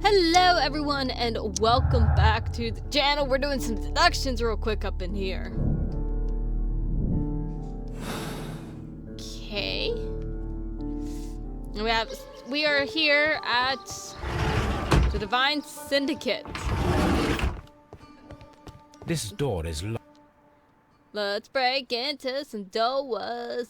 Hello everyone and welcome back to the channel. We're doing some deductions real quick up in here. Okay. We are here at the Divine Syndicate. This door is locked. Let's break into some doors.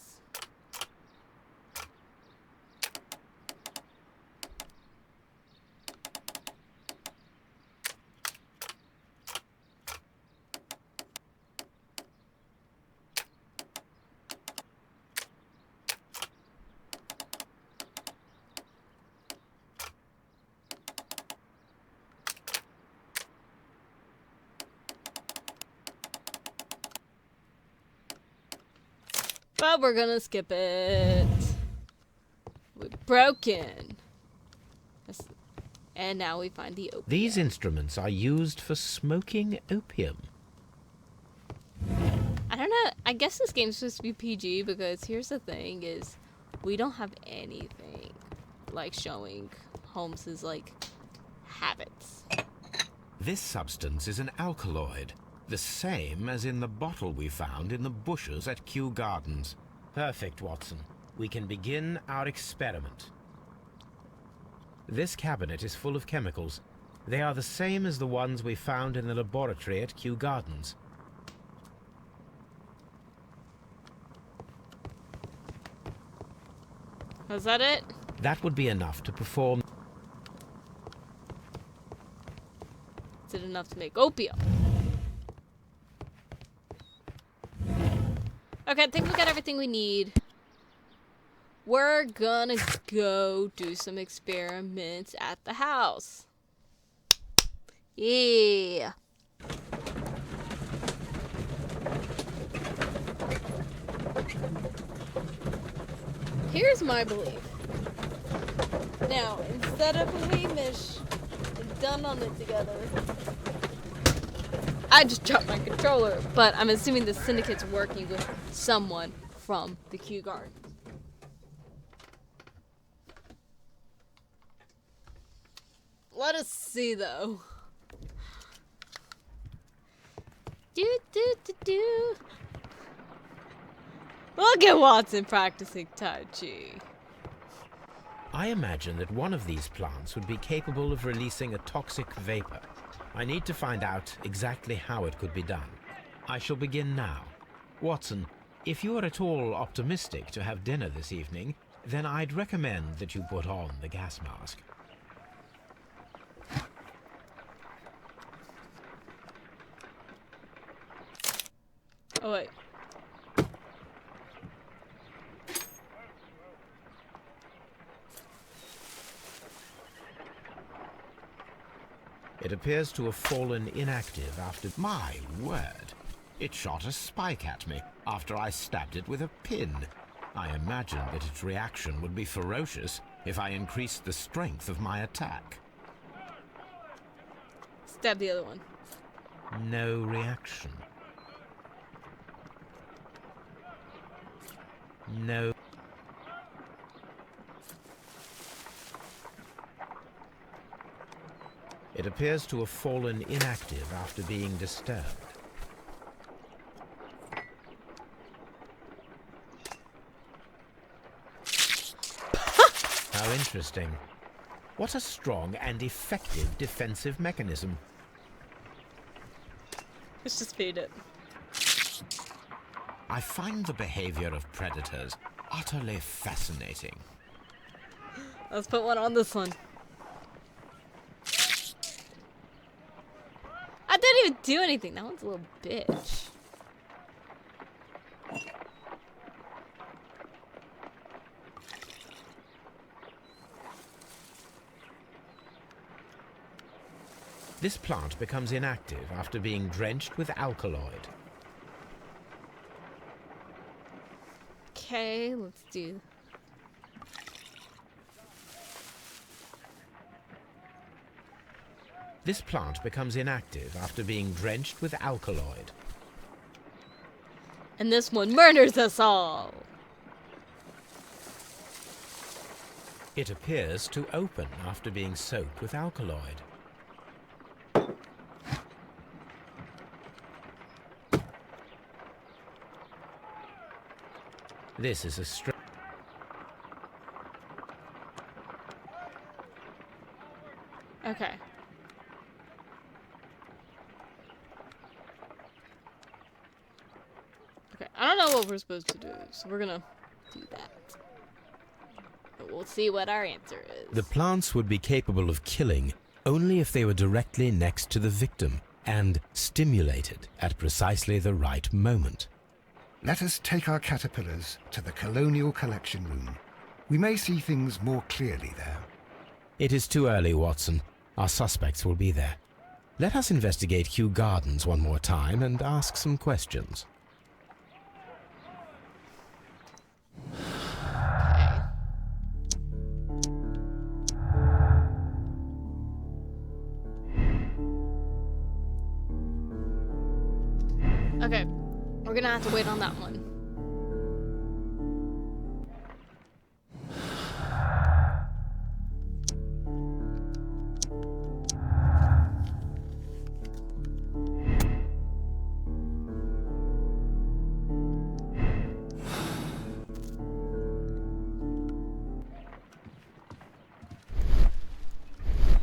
But we're gonna skip it. We're broken. And now we find the opium. These instruments are used for smoking opium. I don't know. I guess this game's supposed to be PG because here's the thing is we don't have anything like showing Holmes's like habits. This substance is an alkaloid, the same as in the bottle we found in the bushes at Kew Gardens. Perfect, Watson. We can begin our experiment. This cabinet is full of chemicals. They are the same as the ones we found in the laboratory at Kew Gardens. Was that it? That would be enough to perform. Is it enough to make opium? Okay, I think we got everything we need. We're gonna go do some experiments at the house. Yeah. Here's my belief. Now, instead of Hamish and done on it together, I just dropped my controller, but I'm assuming the syndicate's working with someone from the Kew Gardens. Let us see, though. Do. Look at Watson practicing Tai Chi. I imagine that one of these plants would be capable of releasing a toxic vapor. I need to find out exactly how it could be done. I shall begin now. Watson, if you are at all optimistic to have dinner this evening, then I'd recommend that you put on the gas mask. Oh, wait. It appears to have fallen inactive after... My word! It shot a spike at me after I stabbed it with a pin. I imagine that its reaction would be ferocious if I increased the strength of my attack. Stab the other one. No reaction. No. It appears to have fallen inactive after being disturbed. How interesting. What a strong and effective defensive mechanism. Let's just feed it. I find the behavior of predators utterly fascinating. Let's put one on this one. I didn't even do anything. That one's a little bitch. This plant becomes inactive after being drenched with alkaloid. Okay, let's do. This plant becomes inactive after being drenched with alkaloid. And this one murders us all. It appears to open after being soaked with alkaloid. This is a Okay. Okay, I don't know what we're supposed to do, so we're gonna do that. But we'll see what our answer is. The plants would be capable of killing only if they were directly next to the victim and stimulated at precisely the right moment. Let us take our caterpillars to the Colonial Collection Room. We may see things more clearly there. It is too early, Watson. Our suspects will be there. Let us investigate Kew Gardens one more time and ask some questions. Okay, we're gonna have to wait on that one.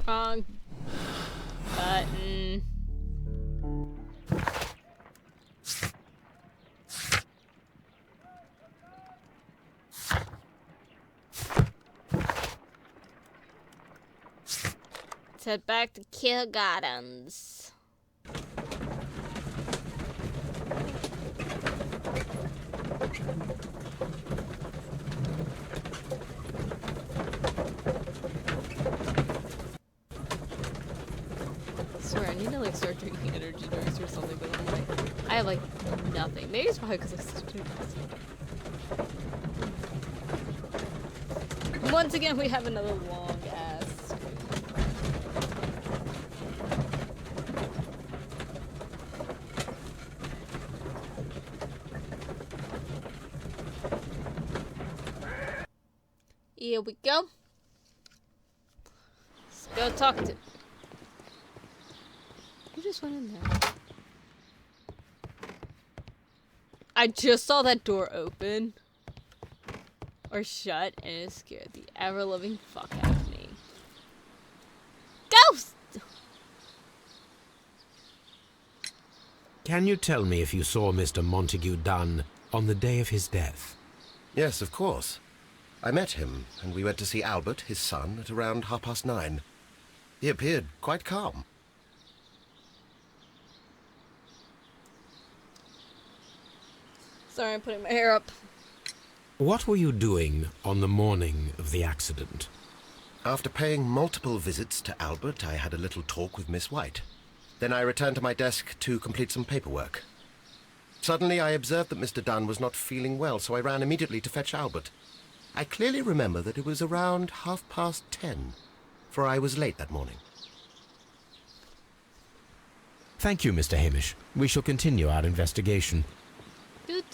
Wrong button. Let's head back to Kew Gardens. I swear, I need to like start drinking energy drinks or something, but I'm like, I have like nothing. Maybe it's probably because I started drinking. Once again, we have another long ass screen. Here we go. Let's go talk to. Who just went in there? I just saw that door open. Or shut, and it scared the ever-loving fuck out of me. Ghost! Can you tell me if you saw Mr. Montague Dunn on the day of his death? Yes, of course. I met him, and we went to see Albert, his son, at around 9:30. He appeared quite calm. Sorry, I'm putting my hair up. What were you doing on the morning of the accident? After paying multiple visits to Albert, I had a little talk with Miss White. Then I returned to my desk to complete some paperwork. Suddenly I observed that Mr. Dunn was not feeling well, so I ran immediately to fetch Albert. I clearly remember that it was around 10:30, for I was late that morning. Thank you, Mr. Hamish. We shall continue our investigation. Let's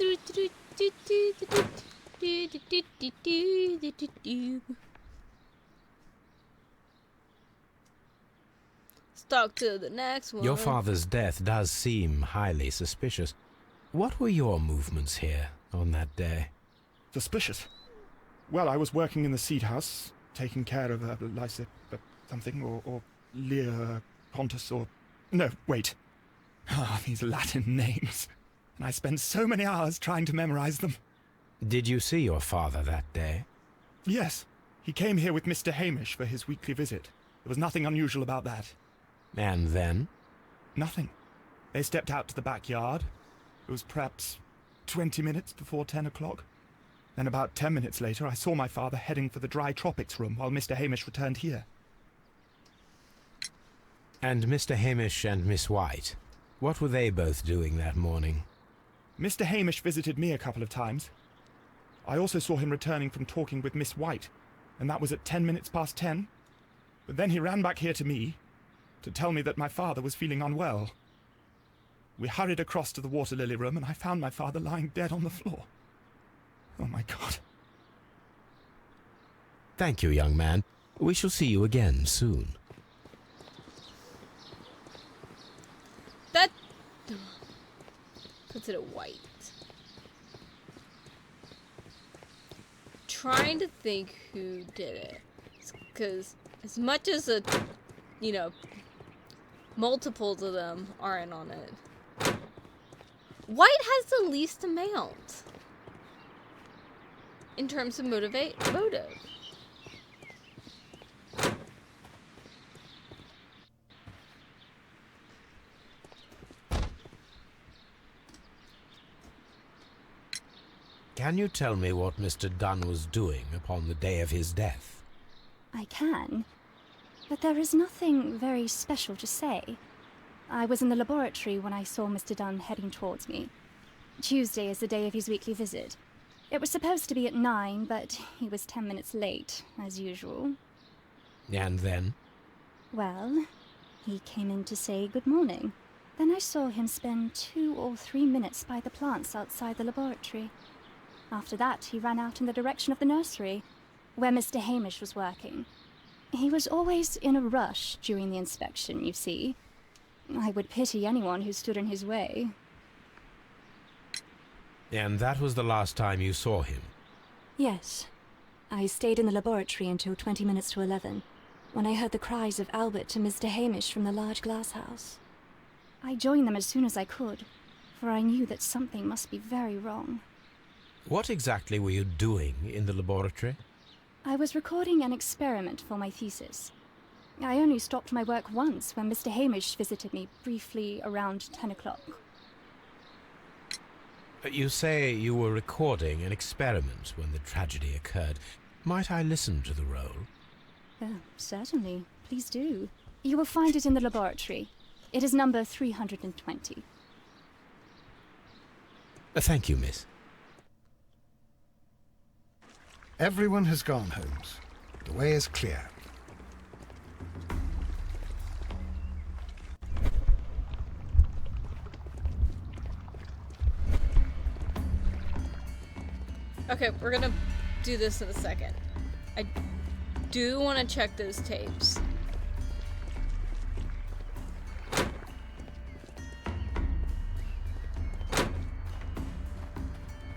talk to the next one. Your father's death does seem highly suspicious. What were your movements here on that day? Suspicious? Well, I was working in the seed house, taking care of Lysa, something, or Lear Pontus, or... No, wait. Ah, these Latin names. And I spent so many hours trying to memorize them. Did you see your father that day? Yes. He came here with Mr. Hamish for his weekly visit. There was nothing unusual about that. And then? Nothing. They stepped out to the backyard. It was perhaps 20 minutes before 10 o'clock. Then about 10 minutes later, I saw my father heading for the dry tropics room while Mr. Hamish returned here. And Mr. Hamish and Miss White? What were they both doing that morning? Mr. Hamish visited me a couple of times. I also saw him returning from talking with Miss White, and that was at 10 minutes past 10. But then he ran back here to me to tell me that my father was feeling unwell. We hurried across to the water lily room, and I found my father lying dead on the floor. Oh, my God. Thank you, young man. We shall see you again soon. That puts it at white. Trying to think who did it. Because as much as multiples of them are in on it, white has the least amount in terms of motive. Can you tell me what Mr. Dunn was doing upon the day of his death? I can, but there is nothing very special to say. I was in the laboratory when I saw Mr. Dunn heading towards me. Tuesday is the day of his weekly visit. It was supposed to be at 9, but he was 10 minutes late, as usual. And then? Well, he came in to say good morning. Then I saw him spend 2 or 3 minutes by the plants outside the laboratory. After that, he ran out in the direction of the nursery, where Mr. Hamish was working. He was always in a rush during the inspection, you see. I would pity anyone who stood in his way. And that was the last time you saw him? Yes. I stayed in the laboratory until 20 minutes to 11, when I heard the cries of Albert and Mr. Hamish from the large glass house. I joined them as soon as I could, for I knew that something must be very wrong. What exactly were you doing in the laboratory? I was recording an experiment for my thesis. I only stopped my work once when Mr. Hamish visited me briefly around 10 o'clock. You say you were recording an experiment when the tragedy occurred. Might I listen to the roll? Certainly. Please do. You will find it in the laboratory. It is number 320. Thank you, miss. Everyone has gone, Holmes. The way is clear. Okay, we're gonna do this in a second. I do want to check those tapes.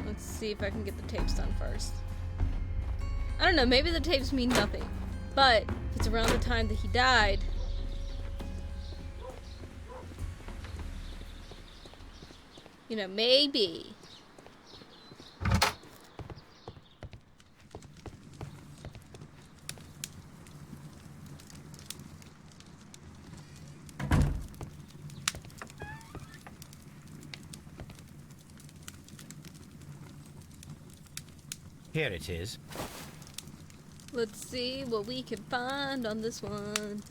Let's see if I can get the tapes done first. I don't know, maybe the tapes mean nothing. But if it's around the time that he died, maybe. Here it is. Let's see what we can find on this one.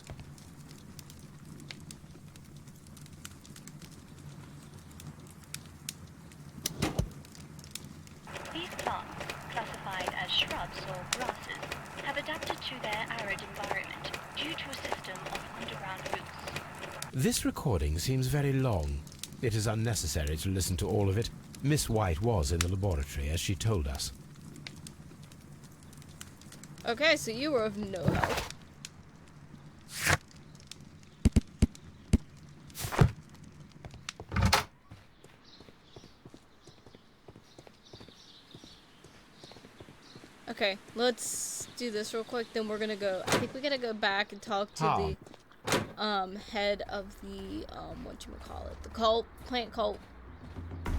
These plants, classified as shrubs or grasses, have adapted to their arid environment due to a system of underground roots. This recording seems very long. It is unnecessary to listen to all of it. Miss White was in the laboratory, as she told us. Okay, so you were of no help. Okay, let's do this real quick, then we're gonna go. I think we gotta go back and talk to the head of the whatchamacallit, the plant cult. I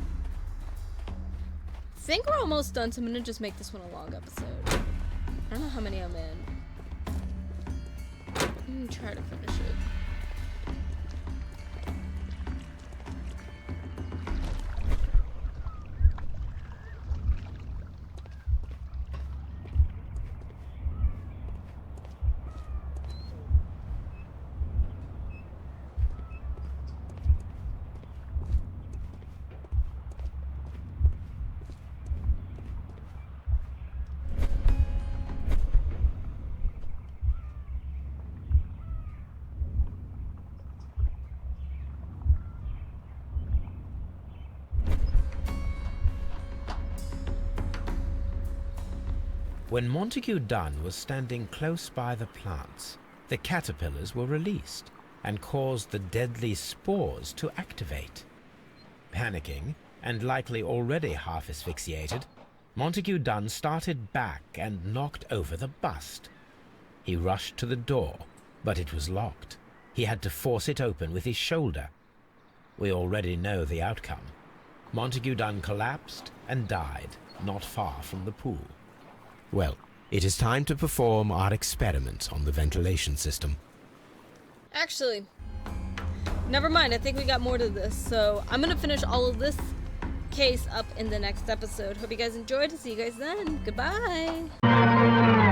think we're almost done, so I'm gonna just make this one a long episode. I don't know how many I'm in. I'm gonna try to finish it. When Montague Dunn was standing close by the plants, the caterpillars were released and caused the deadly spores to activate. Panicking, and likely already half asphyxiated, Montague Dunn started back and knocked over the bust. He rushed to the door, but it was locked. He had to force it open with his shoulder. We already know the outcome. Montague Dunn collapsed and died not far from the pool. Well, it is time to perform our experiment on the ventilation system. Actually, never mind. I think we got more to this. So I'm going to finish all of this case up in the next episode. Hope you guys enjoyed. See you guys then. Goodbye.